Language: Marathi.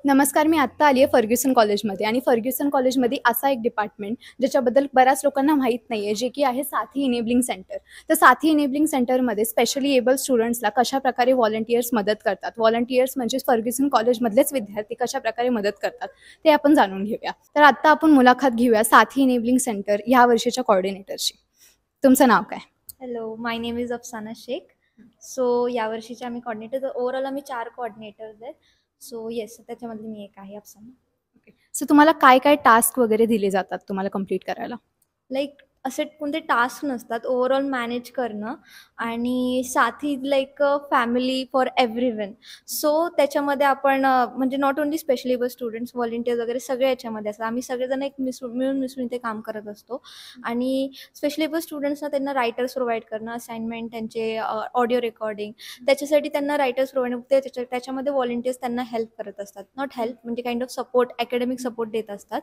नमस्कार, मी आत्ता आली आहे फर्ग्युसन कॉलेजमध्ये आणि फर्ग्युसन कॉलेजमध्ये असा एक डिपार्टमेंट ज्याच्याबद्दल बऱ्याच लोकांना माहीत नाही आहे, जे की आहे साथी इनेबलिंग सेंटर. तर साथी इनेबलिंग सेंटरमध्ये स्पेशली एबल स्टुडंट्सला कशाप्रकारे व्हॉलंटियर्स मदत करतात, व्हॉलंटियर्स म्हणजे फर्ग्युसन कॉलेजमधलेच विद्यार्थी कशाप्रकारे मदत करतात ते आपण जाणून घेऊया. तर आत्ता आपण मुलाखत घेऊया साथी इनेबलिंग सेंटर ह्या वर्षीच्या कोऑर्डिनेटरशी. तुमचं नाव काय? हॅलो, माय नेम इज अफसाना शेख. सो यावर्षीचे आम्ही कॉर्डिनेटर ओव्हरऑल आम्ही 4 कॉर्डिनेटर्स आहेत. सो येस, त्याच्यामधली मी एक आहे अफसाना. सो तुम्हाला काय काय टास्क वगैरे दिले जातात तुम्हाला कंप्लीट करायला? लाईक असे कोणते टास्क नसतात, ओव्हरऑल मॅनेज करणं आणि साथी like family for everyone. So त्याच्यामध्ये आपण म्हणजे not only special able students, volunteers वगैरे सगळे याच्यामध्ये असतात. आम्ही सगळेजण एक मिळून मिसळून इथे काम करत असतो. आणि स्पेशल एबल स्टुडंट्सना त्यांना रायटर्स प्रोव्हाइड करणं, असाइनमेंट, त्यांचे ऑडिओ रेकॉर्डिंग, त्याच्यासाठी त्यांना रायटर्स प्रोव्हाइड त्याच्यामध्ये व्हॉलंटियर्स त्यांना हेल्प करत असतात. नॉट हेल्प म्हणजे kind of support, academic support देत असतात.